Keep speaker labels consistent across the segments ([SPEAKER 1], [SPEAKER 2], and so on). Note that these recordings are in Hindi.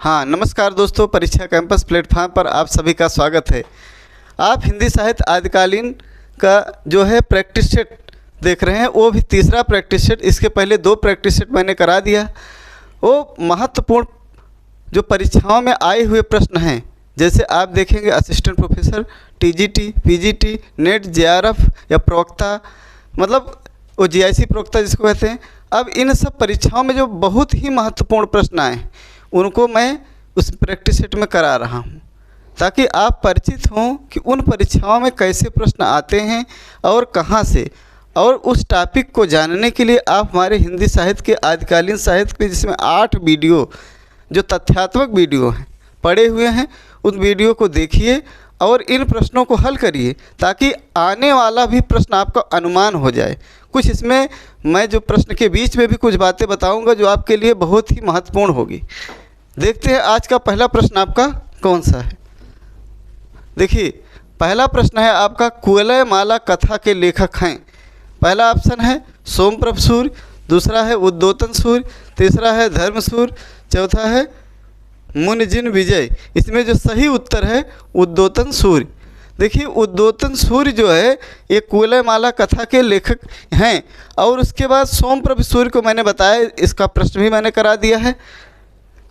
[SPEAKER 1] हाँ नमस्कार दोस्तों, परीक्षा कैंपस प्लेटफॉर्म पर आप सभी का स्वागत है। आप हिंदी साहित्य आदिकालीन का जो है प्रैक्टिस सेट देख रहे हैं, वो भी तीसरा प्रैक्टिस सेट। इसके पहले 2 प्रैक्टिस सेट मैंने करा दिया। वो महत्वपूर्ण जो परीक्षाओं में आए हुए प्रश्न हैं, जैसे आप देखेंगे assistant professor, TGT, PGT, net, JRF या प्रवक्ता, मतलब वो जीआईसी प्रवक्ता जिसको कहते हैं। अब इन सब परीक्षाओं में जो बहुत ही महत्वपूर्ण प्रश्न आए उनको मैं उस प्रैक्टिस सेट में करा रहा हूँ, ताकि आप परिचित हों कि उन परीक्षाओं में कैसे प्रश्न आते हैं और कहाँ से। और उस टॉपिक को जानने के लिए आप हमारे हिंदी साहित्य के आदिकालीन साहित्य के, जिसमें 8 वीडियो जो तथ्यात्मक वीडियो हैं पड़े हुए हैं, उन वीडियो को देखिए और इन प्रश्नों को हल करिए, ताकि आने वाला भी प्रश्न आपका अनुमान हो जाए। कुछ इसमें मैं जो प्रश्न के बीच में भी कुछ बातें बताऊंगा जो आपके लिए बहुत ही महत्वपूर्ण होगी। देखते हैं आज का पहला प्रश्न आपका कौन सा है। देखिए, पहला प्रश्न है आपका, कुवलयमाला कथा के लेखक हैं। पहला ऑप्शन है सोमप्रभ सूर्य, दूसरा है उद्योतन सूर्य, तीसरा है धर्मसूर्य, चौथा है मुनिजिन विजय। इसमें जो सही उत्तर है उद्योतन सूर्य। देखिए, उद्योतन सूर्य जो है ये कुवलयमाला कथा के लेखक हैं। और उसके बाद सोमप्रभ सूर्य को मैंने बताया, इसका प्रश्न भी मैंने करा दिया है।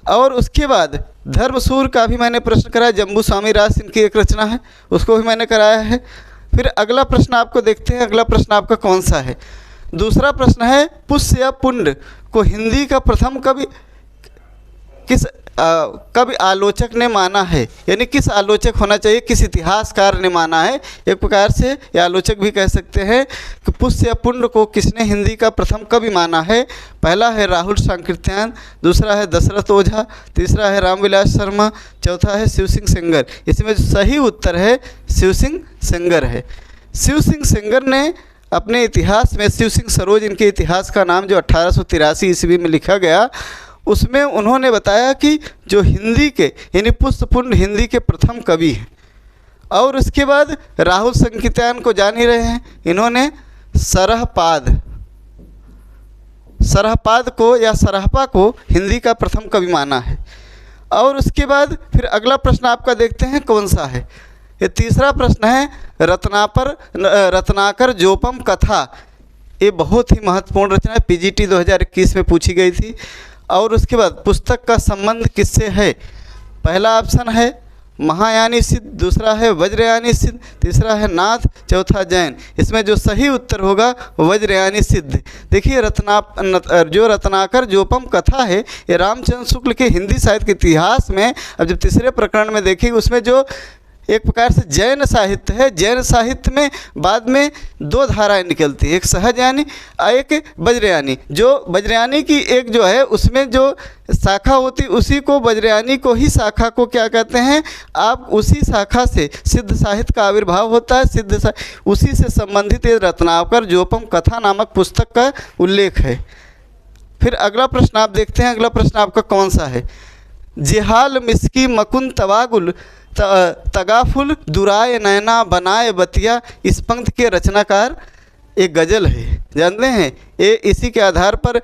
[SPEAKER 1] और उसके बाद धर्मसूर्य का भी मैंने प्रश्न कराया, जम्बू स्वामी राज इनकी एक रचना है, उसको भी मैंने कराया है। फिर अगला प्रश्न आपको देखते हैं, अगला प्रश्न आपका कौन सा है। दूसरा प्रश्न है, पुष्य या पुण्य को हिंदी का प्रथम कवि किस कवि आलोचक ने माना है, यानी किस आलोचक होना चाहिए, किस इतिहासकार ने माना है। एक प्रकार से ये आलोचक भी कह सकते हैं कि पुष्य या पुण्य को किसने हिंदी का प्रथम कवि माना है। पहला है राहुल सांकृत्यायन, दूसरा है दशरथ ओझा, तीसरा है रामविलास शर्मा, चौथा है शिव सिंह सेंगर। इसमें जो सही उत्तर है शिव सिंह सेंगर है। शिव सिंह सेंगर ने अपने इतिहास में, शिव सिंह सरोज इनके इतिहास का नाम जो 1883 ईस्वी में लिखा गया, उसमें उन्होंने बताया कि जो हिंदी के यानी पुष्यपुण्य हिंदी के प्रथम कवि हैं। और उसके बाद राहुल सांकृत्यायन को जान ही रहे हैं, इन्होंने सरहपाद को या सरहपा को हिंदी का प्रथम कवि माना है। और उसके बाद फिर अगला प्रश्न आपका देखते हैं कौन सा है। ये तीसरा प्रश्न है, रत्नाकर जोपम कथा। ये बहुत ही महत्वपूर्ण रचना है, पीजीटी 2021 में पूछी गई थी। और उसके बाद पुस्तक का संबंध किससे है। पहला ऑप्शन है महायानी सिद्ध, दूसरा है वज्रयानी सिद्ध, तीसरा है नाथ, चौथा जैन। इसमें जो सही उत्तर होगा वज्रयानी सिद्ध। देखिए, जो रत्नाकर जोपम कथा है, ये रामचंद्र शुक्ल के हिंदी साहित्य के इतिहास में, अब जब तीसरे प्रकरण में देखेंगे, उसमें जो एक प्रकार से जैन साहित्य है, जैन साहित्य में बाद में 2 धाराएं निकलती है, एक सहजयानी और एक वज्रयानी। जो वज्रयानी की एक जो है उसमें जो शाखा होती, उसी को वज्रयानी को ही शाखा को क्या कहते हैं, आप उसी शाखा से सिद्ध साहित्य का आविर्भाव होता है। उसी से संबंधित ये रत्नाकर जोपम कथा नामक पुस्तक का उल्लेख है। फिर अगला प्रश्न आप देखते हैं, अगला प्रश्न आपका कौन सा है। जिहाल मिस्की मकुन तवागुल तगाफुल दुराए नैना बनाए बतिया। इस पंक्ति के रचनाकार एक गज़ल है, जानते हैं। ये इसी के आधार पर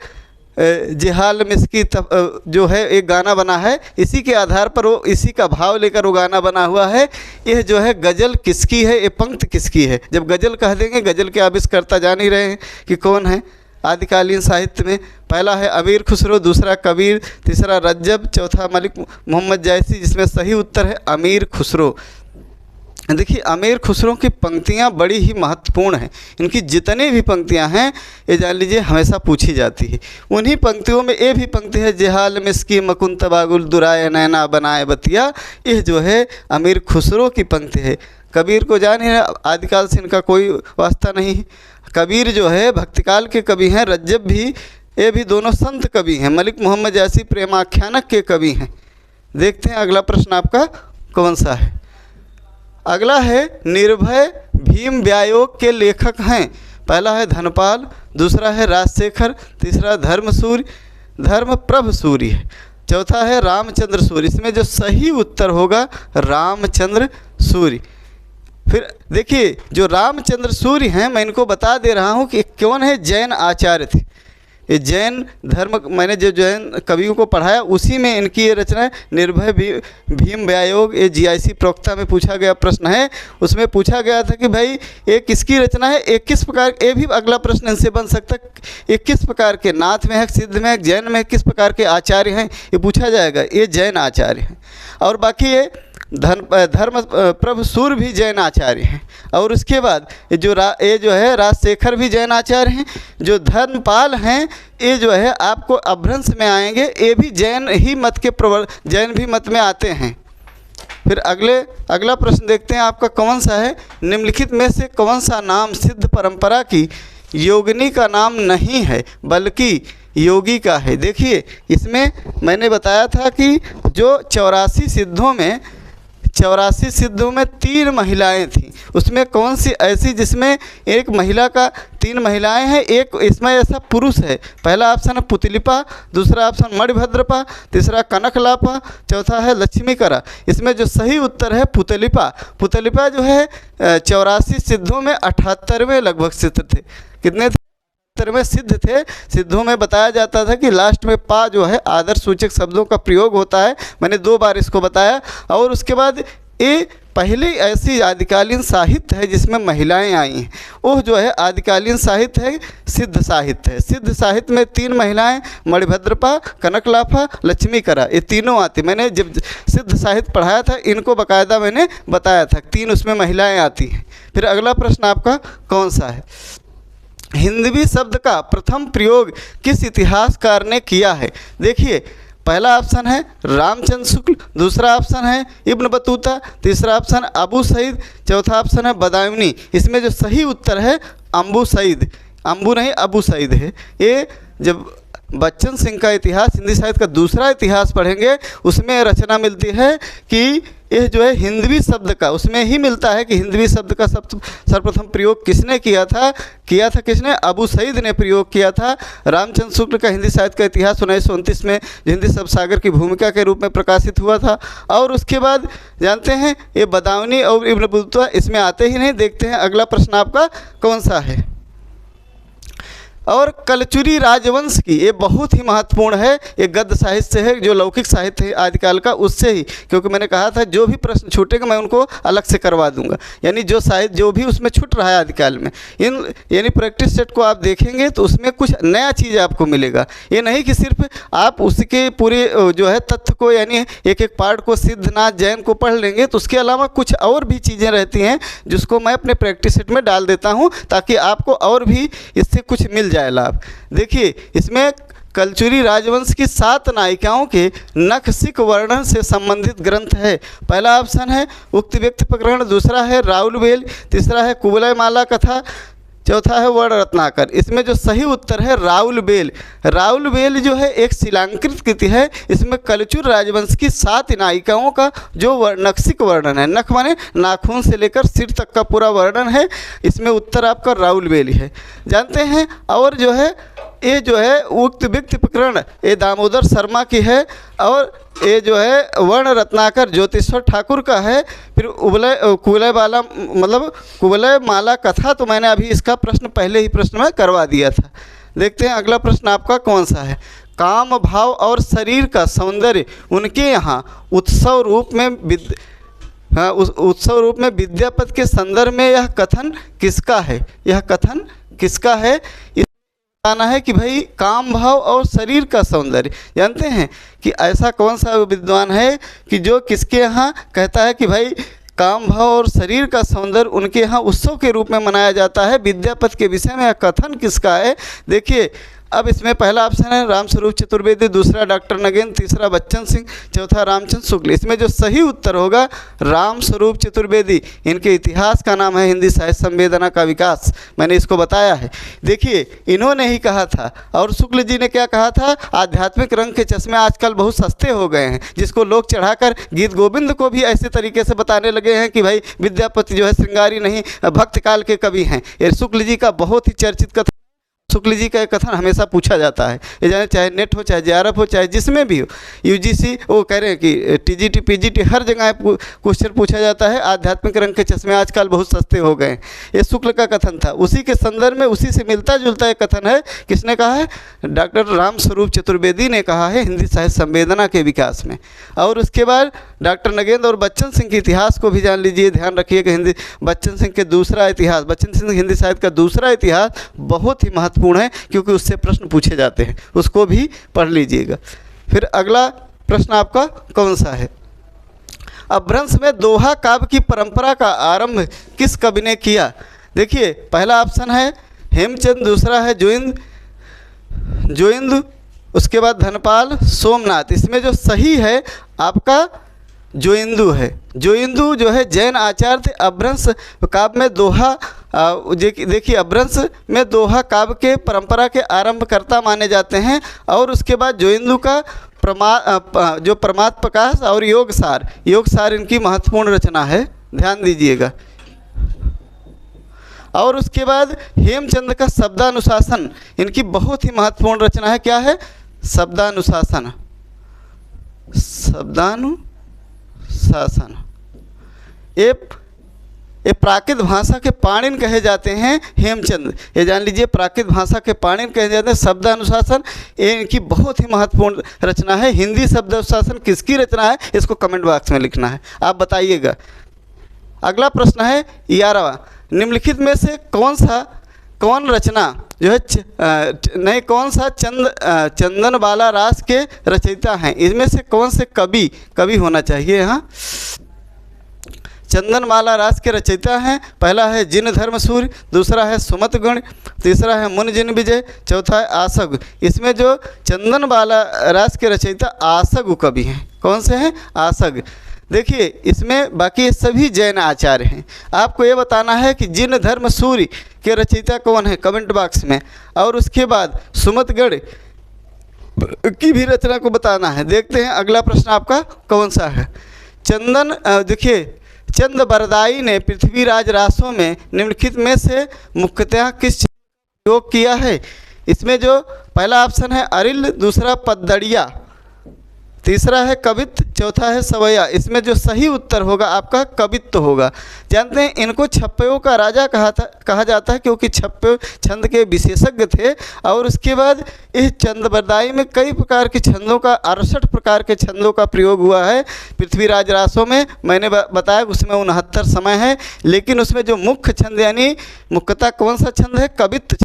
[SPEAKER 1] जिहाल मिस्की जो है एक गाना बना है, इसी के आधार पर वो इसी का भाव लेकर वो गाना बना हुआ है। यह जो है गज़ल किसकी है, ये पंक्ति किसकी है। जब गज़ल कह देंगे, गज़ल के आविष्कर्ता जान ही रहे हैं कि कौन है आदिकालीन साहित्य में। पहला है अमीर खुसरो, दूसरा कबीर, तीसरा रज्जब, चौथा मलिक मोहम्मद जायसी। जिसमें सही उत्तर है अमीर खुसरो। देखिए, अमीर खुसरो की पंक्तियां बड़ी ही महत्वपूर्ण हैं। इनकी जितनी भी पंक्तियां हैं ये जान लीजिए हमेशा पूछी जाती है। उन्हीं पंक्तियों में ये भी पंक्ति है, जिहाल मिस्की मकुन तबागुल दुराए नैना बनाए बतिया। यह जो है अमीर खुसरो की पंक्ति है। कबीर को जान ही, आदिकाल से इनका कोई वास्ता नहीं है। कबीर जो है भक्तिकाल के कवि हैं, रज्जब भी, ये भी दोनों संत कवि हैं। मलिक मोहम्मद जायसी प्रेमाख्यानक के कवि हैं। देखते हैं अगला प्रश्न आपका कौन सा है। अगला है, निर्भय भीम व्यायोग के लेखक हैं। पहला है धनपाल, दूसरा है राजशेखर, तीसरा धर्मप्रभ सूर्य है, चौथा है रामचंद्र सूर्य। इसमें जो सही उत्तर होगा रामचंद्र सूर्य। फिर देखिए, जो रामचंद्र सूर्य हैं, मैं इनको बता दे रहा हूँ कि कौन है, जैन आचार्य थे। ये जैन धर्म, मैंने जो जैन कवियों को पढ़ाया उसी में इनकी ये रचना है। निर्भय भीम व्यायोग, ये जीआईसी प्रवक्ता में पूछा गया प्रश्न है। उसमें पूछा गया था कि भाई ये किसकी रचना है, एक किस प्रकार, ये भी अगला प्रश्न इनसे बन सकता है, ये किस प्रकार के नाथ में है, सिद्ध में है, जैन में किस प्रकार के आचार्य हैं, ये पूछा जाएगा। ये जैन आचार्य हैं। और बाकी ये धर्म प्रभु सूर भी जैन आचार्य हैं। और उसके बाद ये जो है राजशेखर भी जैन आचार्य हैं। जो धर्मपाल हैं ये जो है आपको अभ्रंश में आएंगे, ये भी जैन ही मत के जैन भी मत में आते हैं। फिर अगला प्रश्न देखते हैं आपका कौन सा है, निम्नलिखित में से कौन सा नाम सिद्ध परंपरा की योगिनी का नाम नहीं है बल्कि योगी का है। देखिए इसमें मैंने बताया था कि जो 84 सिद्धों में 3 महिलाएं थीं, उसमें कौन सी ऐसी जिसमें एक महिला का 3 महिलाएं हैं, एक इसमें ऐसा पुरुष है। पहला ऑप्शन है पुतलिपा, दूसरा ऑप्शन मणिभद्रपा, तीसरा कनकलापा, चौथा है लक्ष्मीकरा। इसमें जो सही उत्तर है पुतलिपा। पुतलिपा जो है 84 सिद्धों में 78वें लगभग सिद्ध थे। कितने थे? 78वें सिद्ध थे। सिद्धों में बताया जाता था कि लास्ट में पा जो है आदर्श सूचक शब्दों का प्रयोग होता है। मैंने 2 बार इसको बताया। और उसके बाद ये पहली ऐसी आदिकालीन साहित्य है जिसमें महिलाएं आई हैं, वो जो है आदिकालीन साहित्य है, सिद्ध साहित्य है। सिद्ध साहित्य में 3 महिलाएं मणिभद्रपा, कनकलाफा, लक्ष्मीकरा, ये तीनों आती। मैंने जब सिद्ध साहित्य पढ़ाया था इनको बाकायदा मैंने बताया था, 3 उसमें महिलाएं आती हैं। फिर अगला प्रश्न आपका कौन सा है, हिंदवी शब्द का प्रथम प्रयोग किस इतिहासकार ने किया है। देखिए पहला ऑप्शन है रामचंद्र शुक्ल, दूसरा ऑप्शन है इब्न बतूता, तीसरा ऑप्शन अबू सईद, चौथा ऑप्शन है बदायूनी। इसमें जो सही उत्तर है अबू सईद, अबू नहीं अबू सईद है। ये जब बच्चन सिंह का इतिहास, हिंदी साहित्य का दूसरा इतिहास पढ़ेंगे उसमें रचना मिलती है कि यह जो है हिंदवी शब्द का, उसमें ही मिलता है कि हिंदवी शब्द का सर्वप्रथम प्रयोग किसने किया था किसने, अबू सईद ने प्रयोग किया था। रामचंद्र शुक्ल का हिंदी साहित्य का इतिहास 1929 में हिंदी शब्द सागर की भूमिका के रूप में प्रकाशित हुआ था। और उसके बाद जानते हैं ये बदायूनी और इब्न बतूता इसमें आते ही नहीं। देखते हैं अगला प्रश्न आपका कौन सा है। और कलचुरी राजवंश की, ये बहुत ही महत्वपूर्ण है, ये गद्य साहित्य से है, जो लौकिक साहित्य है आदिकाल का उससे ही, क्योंकि मैंने कहा था जो भी प्रश्न छूटेगा मैं उनको अलग से करवा दूंगा। यानी जो साहित्य जो भी उसमें छूट रहा है आदिकाल में, यानी प्रैक्टिस सेट को आप देखेंगे तो उसमें कुछ नया चीज़ आपको मिलेगा। ये नहीं कि सिर्फ आप उसके पूरे जो है तथ्य को, यानी एक एक पार्ट को, सिद्धनाथ जैन को पढ़ लेंगे तो उसके अलावा कुछ और भी चीज़ें रहती हैं जिसको मैं अपने प्रैक्टिस सेट में डाल देता हूँ ताकि आपको और भी इससे कुछ मिल जाए लाभ। देखिए इसमें कलचुरी राजवंश की 7 नायिकाओं के नखशिख वर्णन से संबंधित ग्रंथ है। पहला ऑप्शन है उक्त व्यक्ति प्रकरण, दूसरा है राउलवेल, तीसरा है कुवलय माला कथा, चौथा है वर्ण रत्नाकर। इसमें जो सही उत्तर है राउलवेल। राउलवेल जो है एक शिलांकृत कृति है। इसमें कलचुर राजवंश की 7 नायिकाओं का जो नखशिख वर्णन है, नख माने नाखून से लेकर सिर तक का पूरा वर्णन है। इसमें उत्तर आपका राउलवेल है, जानते हैं। और जो है ये जो है उक्त व्यक्ति प्रकरण ये दामोदर शर्मा की है। और ये जो है वर्ण रत्नाकर ज्योतिश्वर ठाकुर का है। फिर कुवलय माला कथा तो मैंने अभी इसका प्रश्न पहले ही प्रश्न में करवा दिया था। देखते हैं अगला प्रश्न आपका कौन सा है। काम भाव और शरीर का सौंदर्य उनके यहाँ उत्सव रूप में विद्यापति के संदर्भ में यह कथन किसका है, यह कथन किसका है। बताना है कि भाई काम भाव और शरीर का सौंदर्य, जानते हैं कि ऐसा कौन सा विद्वान है कि जो किसके यहाँ कहता है कि भाई काम भाव और शरीर का सौंदर्य उनके यहाँ उत्सव के रूप में मनाया जाता है। विद्यापति के विषय में यह कथन किसका है। देखिए अब इसमें पहला ऑप्शन है रामस्वरूप चतुर्वेदी, दूसरा डॉक्टर नगेंद्र, तीसरा बच्चन सिंह, चौथा रामचंद्र शुक्ल। इसमें जो सही उत्तर होगा रामस्वरूप चतुर्वेदी। इनके इतिहास का नाम है हिंदी साहित्य संवेदना का विकास, मैंने इसको बताया है। देखिए इन्होंने ही कहा था। और शुक्ल जी ने क्या कहा था, आध्यात्मिक रंग के चश्मे आजकल बहुत सस्ते हो गए हैं, जिसको लोग चढ़ाकर गीत गोविंद को भी ऐसे तरीके से बताने लगे हैं कि भाई विद्यापति जो है श्रृंगारी नहीं भक्त काल के कवि हैं। ये शुक्ल जी का बहुत ही चर्चित कथन। शुक्ल जी का एक कथन हमेशा पूछा जाता है, ये जाने चाहे नेट हो, चाहे जेआरएफ हो, चाहे जिसमें भी हो, यूजीसी वो कह रहे हैं कि टीजीटी पीजीटी हर जगह क्वेश्चन पूछा जाता है। आध्यात्मिक रंग के चश्मे आजकल बहुत सस्ते हो गए। ये शुक्ल का कथन था, उसी के संदर्भ में उसी से मिलता जुलता एक कथन है। किसने कहा है? डॉक्टर राम स्वरूप चतुर्वेदी ने कहा है हिंदी साहित्य संवेदना के विकास में। और उसके बाद डॉक्टर नगेंद्र और बच्चन सिंह के इतिहास को भी जान लीजिए, ध्यान रखिए कि हिंदी बच्चन सिंह के दूसरा इतिहास, बच्चन सिंह हिंदी साहित्य का दूसरा इतिहास बहुत ही महत्वपूर्ण है, क्योंकि उससे प्रश्न पूछे जाते हैं, उसको भी पढ़ लीजिएगा। फिर अगला प्रश्न आपका कौन सा है? अपभ्रंश में दोहा काव्य की परंपरा का आरंभ किस कवि ने किया? देखिए, पहला ऑप्शन है हेमचंद, दूसरा है जोइंद, उसके बाद धनपाल सोमनाथ। इसमें जो सही है आपका जोइंदू है। जोइंदू जो है जैन आचार्य थे। अपभ्रंश काव्य में दोहा, देखिए अपभ्रंश में दोहा काव्य के परंपरा के आरंभकर्ता माने जाते हैं। और उसके बाद जोइंदू का जो प्रमाद प्रकाश और योग सार इनकी महत्वपूर्ण रचना है, ध्यान दीजिएगा। और उसके बाद हेमचंद का शब्दानुशासन इनकी बहुत ही महत्वपूर्ण रचना है। क्या है? शब्दानुशासन। ये प्राकृत भाषा के पाणिन कहे जाते हैं हेमचंद, ये जान लीजिए, प्राकृत भाषा के पाणिन कहे जाते हैं। शब्दानुशासन ये इनकी बहुत ही महत्वपूर्ण रचना है। हिंदी शब्दानुशासन किसकी रचना है, इसको कमेंट बॉक्स में लिखना है, आप बताइएगा। अगला प्रश्न है 11वां, निम्नलिखित में से कौन रचना जो है कौन सा चंदनबाला रास के रचयिता हैं? इसमें से कौन से कवि होना चाहिए? यहाँ चंदनमाला रास के रचयिता हैं। पहला है जिन धर्म सूर्य, दूसरा है सुमत गुण, तीसरा है मुन जिन विजय, चौथा है आसग। इसमें जो चंदनमाला रास के रचयिता आसग कवि हैं। कौन से हैं? आसग। देखिए, इसमें बाकी सभी जैन आचार्य हैं। आपको ये बताना है कि जिन धर्म सूर्य के रचयिता कौन है, कमेंट बॉक्स में। और उसके बाद सुमतगढ़ की भी रचना को बताना है। देखते हैं अगला प्रश्न आपका कौन सा है। देखिए, चंद बरदाई ने पृथ्वीराज रासों में निम्नलिखित में से मुख्यतः किस का उपयोग किया है? इसमें जो पहला ऑप्शन है अरिल, दूसरा पद्दड़िया, तीसरा है कवित्त, चौथा है सवैया। इसमें जो सही उत्तर होगा आपका कवित्त होगा। जानते हैं इनको छप्पयों का राजा कहा जाता है, क्योंकि छप्पे छंद के विशेषज्ञ थे। और उसके बाद इस चंदबरदाई में कई प्रकार के छंदों का 68 प्रकार के छंदों का प्रयोग हुआ है। पृथ्वीराज रासों में मैंने बताया उसमें 69 समय है, लेकिन उसमें जो मुख्य छंद यानी मुख्यतः कौन सा छंद है? कवित्त।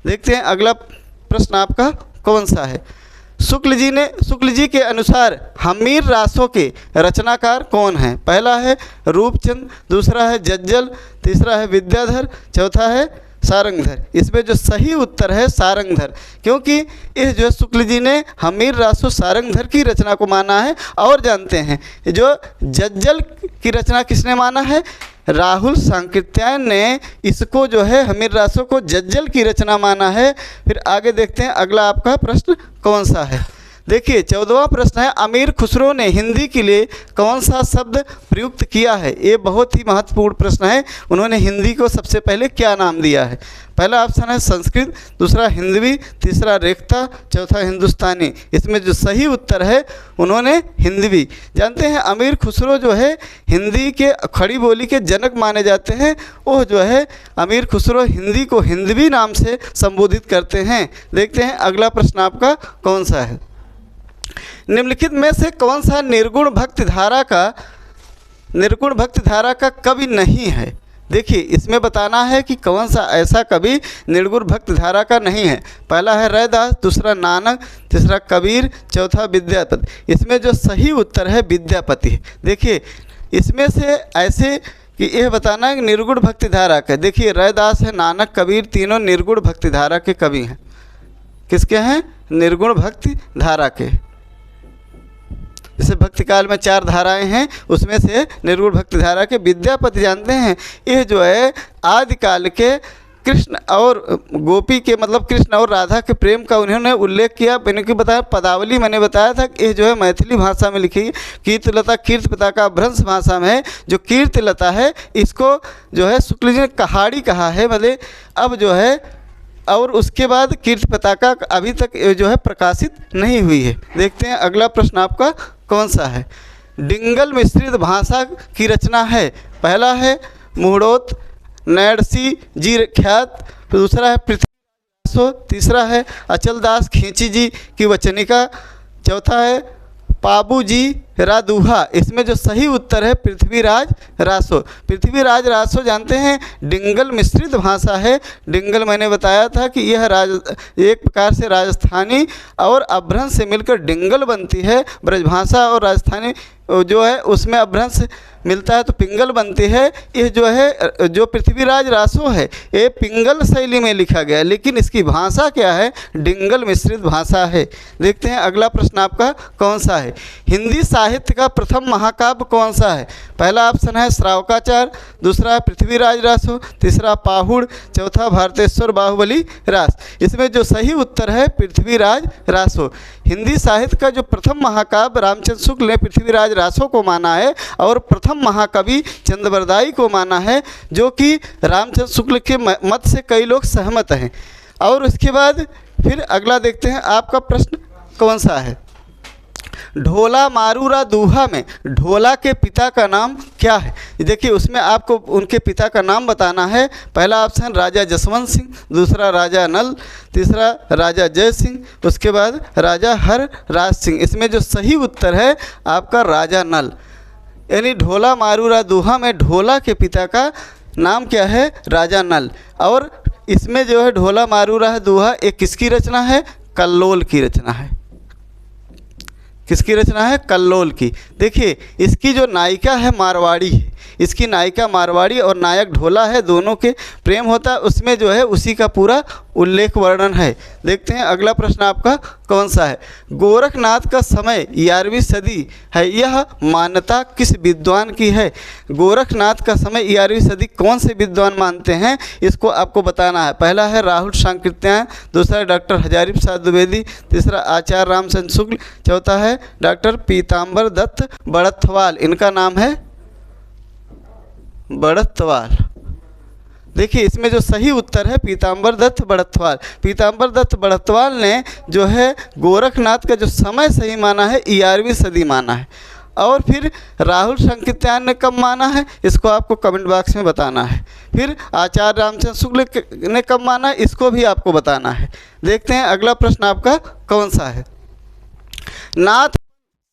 [SPEAKER 1] देखते हैं अगला प्रश्न आपका कौन सा है। शुक्ल जी के अनुसार हमीर रासों के रचनाकार कौन हैं? पहला है रूपचंद, दूसरा है जज्जल, तीसरा है विद्याधर, चौथा है सारंगधर। इसमें जो सही उत्तर है सारंगधर, क्योंकि इस जो शुक्ल जी ने हमीर रासो सारंगधर की रचना को माना है। और जानते हैं जो जज्जल की रचना किसने माना है? राहुल सांकृत्यायन ने इसको जो है हमीर रासो को जज्जल की रचना माना है। फिर आगे देखते हैं अगला आपका प्रश्न कौन सा है। देखिए 14वां प्रश्न है, अमीर खुसरो ने हिंदी के लिए कौन सा शब्द प्रयुक्त किया है? ये बहुत ही महत्वपूर्ण प्रश्न है। उन्होंने हिंदी को सबसे पहले क्या नाम दिया है? पहला ऑप्शन है संस्कृत, दूसरा हिंदवी, तीसरा रेखता, चौथा हिंदुस्तानी। इसमें जो सही उत्तर है उन्होंने हिंदवी। जानते हैं अमीर खुसरो जो है हिंदी के खड़ी बोली के जनक माने जाते हैं। वो जो है अमीर खुसरो हिंदी को हिंदवी नाम से संबोधित करते हैं। देखते हैं अगला प्रश्न आपका कौन सा है। निम्नलिखित में से कौन सा निर्गुण भक्ति धारा का कवि नहीं है? देखिए इसमें बताना है कि कौन सा ऐसा कवि निर्गुण भक्ति धारा का नहीं है। पहला है रैदास, दूसरा नानक, तीसरा कबीर, चौथा विद्यापति। इसमें जो सही उत्तर है विद्यापति। देखिए इसमें से ऐसे कि यह बताना है कि निर्गुण भक्ति धारा का। देखिए रैदास है, नानक, कबीर तीनों निर्गुण भक्ति धारा के कवि हैं। किसके हैं? निर्गुण भक्ति धारा के। जैसे भक्ति काल में 4 धाराएं हैं, उसमें से निर्गुण भक्ति धारा के विद्यापति जानते हैं यह जो है आदिकाल के कृष्ण और गोपी के मतलब कृष्ण और राधा के प्रेम का उन्होंने उल्लेख किया। मैंने कि बताया पदावली मैंने बताया था कि यह जो है मैथिली भाषा में लिखी कीर्तिलता कीर्तिपिता का भ्रंश भाषा में है। जो कीर्तिलता है इसको जो है शुक्ल जी ने कहाड़ी कहा है। मतलब अब जो है और उसके बाद कीर्ति पताका अभी तक जो है प्रकाशित नहीं हुई है। देखते हैं अगला प्रश्न आपका कौन सा है। डिंगल मिश्रित भाषा की रचना है। पहला है मुहड़ोत नैडसी जी ख्यात, दूसरा है पृथ्वी रासो, तीसरा है अचलदास खींची जी की वचनिका, चौथा है पाबू जी रादूहा। इसमें जो सही उत्तर है पृथ्वीराज रासो। पृथ्वीराज रासो जानते हैं डिंगल मिश्रित भाषा है। डिंगल मैंने बताया था कि यह एक प्रकार से राजस्थानी और अभ्रंश से मिलकर डिंगल बनती है। ब्रजभाषा और राजस्थानी जो है उसमें अभ्रंश मिलता है तो पिंगल बनती है। यह जो है जो पृथ्वीराज रासो है ये पिंगल शैली में लिखा गया है, लेकिन इसकी भाषा क्या है, डिंगल मिश्रित भाषा है। देखते हैं अगला प्रश्न आपका कौन सा है। हिंदी साहित्य का प्रथम महाकाव्य कौन सा है। पहला ऑप्शन है श्रावकाचार, दूसरा है पृथ्वीराज रासो, तीसरा पाहुड़, चौथा भारतेश्वर बाहुबली रास। इसमें जो सही उत्तर है पृथ्वीराज रासो। हिंदी साहित्य का जो प्रथम महाकाव्य रामचंद्र शुक्ल ने पृथ्वीराज रासो को माना है और प्रथम महाकवि चंद्रबरदाई को माना है, जो कि रामचंद्र शुक्ल के मत से कई लोग सहमत हैं। और उसके बाद फिर अगला देखते हैं आपका प्रश्न कौन सा है। ढोला मारूरा दूहा में ढोला के पिता का नाम क्या है। देखिए उसमें आपको उनके पिता का नाम बताना है। पहला ऑप्शन राजा जसवंत सिंह, दूसरा राजा नल, तीसरा राजा जय सिंह, उसके बाद राजा हर राज सिंह। इसमें जो सही उत्तर है आपका राजा नल। यानी ढोला मारूरा दूहा में ढोला के पिता का नाम क्या है, राजा नल। और इसमें जो है ढोला मारूरा दूहा एक किसकी रचना है, कल्लोल की रचना है। किसकी रचना है, कल्लोल की। देखिए इसकी जो नायिका है मारवाड़ी है, इसकी नायिका मारवाड़ी और नायक ढोला है, दोनों के प्रेम होता है, उसमें जो है उसी का पूरा उल्लेख वर्णन है। देखते हैं अगला प्रश्न आपका कौन सा है। गोरखनाथ का समय 11वीं सदी है, यह मान्यता किस विद्वान की है। गोरखनाथ का समय 11वीं सदी कौन से विद्वान मानते हैं, इसको आपको बताना है। पहला है राहुल सांकृत्यायन, दूसरा है डॉक्टर हजारी प्रसाद द्विवेदी, तीसरा आचार्य रामचंद्र शुक्ल, चौथा है डॉक्टर पीताम्बर दत्त बड़थवाल। इनका नाम है बड़थवाल। देखिए इसमें जो सही उत्तर है पीताम्बर दत्त बड़थवाल। पीताम्बर दत्त बड़थवाल ने जो है गोरखनाथ का जो समय सही माना है 11वीं सदी माना है। और फिर राहुल सांकृत्यायन ने कब माना है, इसको आपको कमेंट बॉक्स में बताना है। फिर आचार्य रामचंद्र शुक्ल ने कब माना है, इसको भी आपको बताना है। देखते हैं अगला प्रश्न आपका कौन सा है। नाथ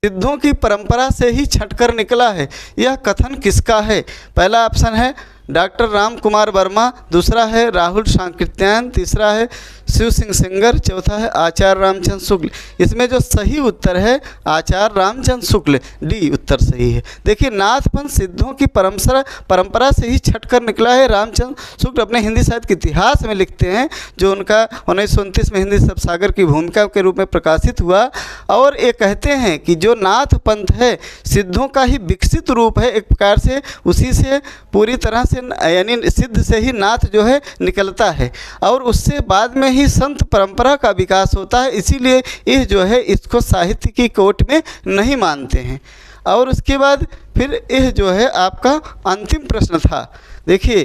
[SPEAKER 1] सिद्धों की परंपरा से ही छटकर निकला है, यह कथन किसका है। पहला ऑप्शन है डॉक्टर राम कुमार वर्मा, दूसरा है राहुल सांकृत्यायन, तीसरा है शिव सिंह सेंगर, चौथा है आचार्य रामचंद्र शुक्ल। इसमें जो सही उत्तर है आचार्य रामचंद्र शुक्ल, डी उत्तर सही है। देखिए नाथपंथ सिद्धों की परंपरा से ही छटकर निकला है। रामचंद्र शुक्ल अपने हिंदी साहित्य के इतिहास में लिखते हैं, जो उनका 1929 में हिंदी शब्दसागर की भूमिका के रूप में प्रकाशित हुआ। और ये कहते हैं कि जो नाथ पंथ है सिद्धों का ही विकसित रूप है, एक प्रकार से उसी से पूरी तरह से यानी सिद्ध से ही नाथ जो है निकलता है और उससे बाद में ही संत परंपरा का विकास होता है। इसीलिए यह जो है इसको साहित्य की कोट में नहीं मानते हैं। और उसके बाद फिर यह जो है आपका अंतिम प्रश्न था। देखिए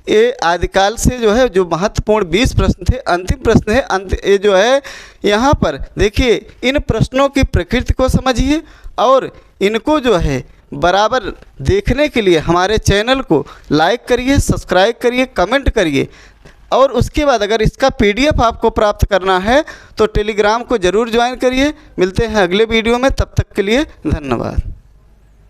[SPEAKER 1] ये आदिकाल से जो है जो महत्वपूर्ण 20 प्रश्न थे, अंतिम प्रश्न है ये जो है यहाँ पर देखिए इन प्रश्नों की प्रकृति को समझिए और इनको जो है बराबर देखने के लिए हमारे चैनल को लाइक करिए, सब्सक्राइब करिए, कमेंट करिए। और उसके बाद अगर इसका PDF आपको प्राप्त करना है तो टेलीग्राम को ज़रूर ज्वाइन करिए। मिलते हैं अगले वीडियो में, तब तक के लिए धन्यवाद।